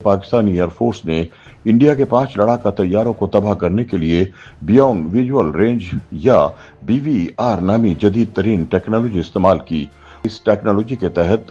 Pakistani air force ने India के 5 लड़ाका तैयारों को तबाह करने के लिए बियॉन्ड विजुअल रेंज या BVR नामी जदीद तरीन टेक्नोलॉजी इस्तेमाल की। इस टेक्नोलॉजी के तहत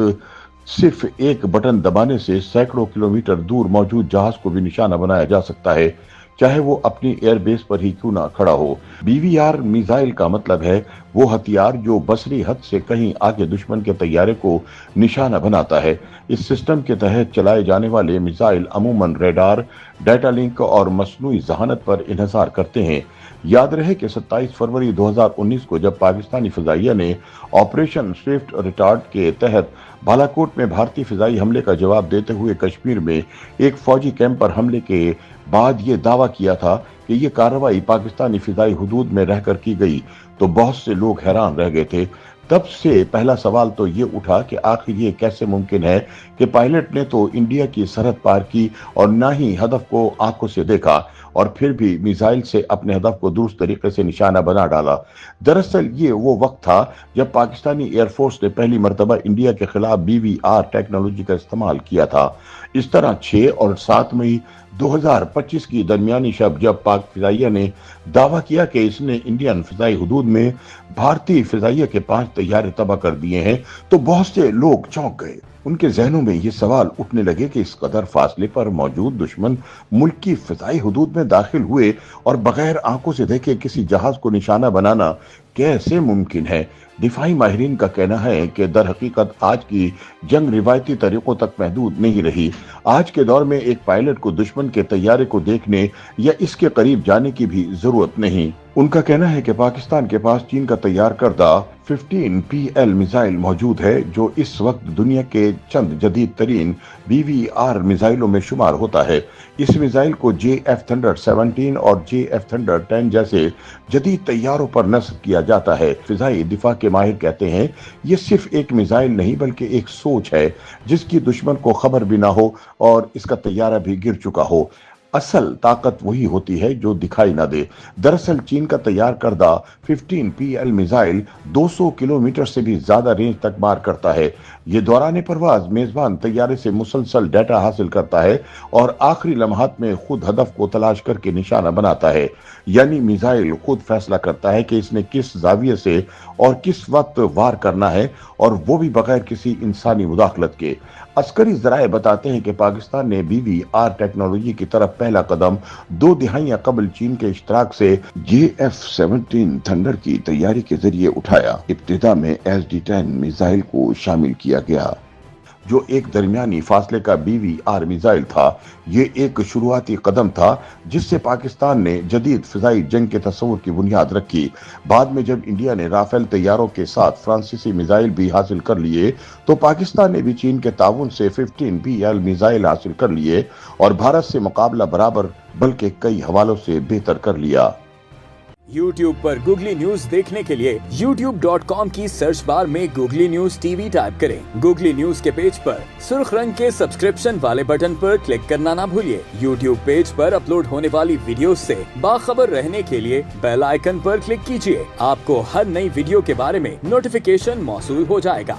सिर्फ एक बटन दबाने से सैकड़ों किलोमीटर दूर मौजूद जहाज को भी निशाना बनाया जा सकता है, चाहे वो अपनी एयरबेस पर ही क्यों ना खड़ा हो। BVR मिसाइल का मतलब है वो हथियार जो बसरी हद से कहीं आगे दुश्मन के तैयारे को निशाना बनाता है। इस सिस्टम के तहत चलाए जाने वाले मिसाइल अमूमन रेडार, डाटा लिंक और मसनूई जहानत पर इन्हिसार करते हैं। याद रहे कि 27 फरवरी 2019 को जब पाकिस्तानी फिजाइया ने ऑपरेशन स्विफ्ट रिटार्ड के तहत बालाकोट में भारतीय फिजाई हमले का जवाब देते हुए कश्मीर में एक फौजी कैंप पर हमले के बाद ये दावा किया था कि ये कार्रवाई पाकिस्तानी फिजाई हुदूद में रहकर की गई, तो बहुत से लोग हैरान रह गए थे। तब से पहला सवाल तो ये उठा कि आखिर ये कैसे मुमकिन है कि पायलट ने तो इंडिया की सरहद पार की और ना ही हदफ को आंखों से देखा और फिर भी मिसाइल से अपने हदफ को दुरुस्त तरीके से निशाना बना डाला। दरअसल ये वो वक्त था जब पाकिस्तानी एयरफोर्स ने पहली मर्तबा इंडिया के खिलाफ BVR टेक्नोलॉजी का इस्तेमाल किया था। इस तरह 6 और 7 मई 2025 की दरमियानी शब जब पाक फिजाइया ने दावा किया कि इसने इंडियन फिजाई हुदूद में भारतीय फिजाइया के 5 तैयारे तबाह कर दिए हैं, तो बहुत से लोग चौंक गए। उनके जहनों में ये सवाल उठने लगे कि इस कदर फासले पर मौजूद दुश्मन मुल्क की फिजाई हुदूद में दाखिल हुए और बगैर आंखों से देखे किसी जहाज को निशाना बनाना कैसे मुमकिन है। दिफाई माहिरीन का कहना है कि दर हकीकत आज की जंग रिवायती तरीकों तक महदूद नहीं रही। आज के दौर में एक पायलट को दुश्मन के तैयारे को देखने या इसके करीब जाने की भी जरूरत नहीं। उनका कहना है कि पाकिस्तान के पास चीन का तैयार करदा 15PL मिसाइल मौजूद है, जो इस वक्त दुनिया के चंद जदीद तरीन BVR मिसाइलों में शुमार होता है। इस मिसाइल को JF Thunder 17 और JF Thunder 10 जैसे जदीद तैयारों पर नस्ब किया जाता है। फिजाई दिफा के माहिर कहते हैं ये सिर्फ एक मिसाइल नहीं बल्कि एक सोच है जिसकी दुश्मन को खबर भी ना हो और इसका तैयारा भी गिर चुका हो। असल ताकत वही होती है जो दिखाई ना दे। दरअसल चीन का तैयार करदा 15PL मिसाइल 200 किलोमीटर से भी ज्यादा रेंज तक मार करता है। ये दौरान परवाज मेजबान तैयारे से मुसलसल डाटा हासिल करता है और आखिरी लम्हात में खुद हदफ को तलाश करके निशाना बनाता है। यानी मिसाइल खुद फैसला करता है कि इसने किस जाविये से और किस वक्त वार करना है, और वो भी बगैर किसी इंसानी मुदाखलत के। अस्करी जराए बताते हैं कि पाकिस्तान ने BVR टेक्नोलॉजी की तरफ पहला कदम 2 दिहाइयां कबल चीन के इश्तराक से JF-17 थंडर की तैयारी के जरिए उठाया। इब्तिदा में SD-10 मिसाइल को शामिल किया गया, जो एक दरमियानी फासले का BVR मिसाइल था। ये एक शुरुआती कदम था जिससे पाकिस्तान ने जदीद फिजाई जंग के तस्वुर की बुनियाद रखी। बाद में जब इंडिया ने राफेल तैयारों के साथ फ्रांसीसी मिसाइल भी हासिल कर लिए, तो पाकिस्तान ने भी चीन के ताउन से 15PL मिसाइल हासिल कर लिए और भारत से मुकाबला बराबर बल्कि कई हवालों से बेहतर कर लिया। YouTube पर गूगली न्यूज देखने के लिए youtube.com की सर्च बार में गूगली न्यूज TV टाइप करें। गूगली न्यूज के पेज पर सुर्ख रंग के सब्सक्रिप्शन वाले बटन पर क्लिक करना ना भूलिए। YouTube पेज पर अपलोड होने वाली वीडियोस से बाखबर रहने के लिए बेल आइकन पर क्लिक कीजिए। आपको हर नई वीडियो के बारे में नोटिफिकेशन मौसूल हो जाएगा।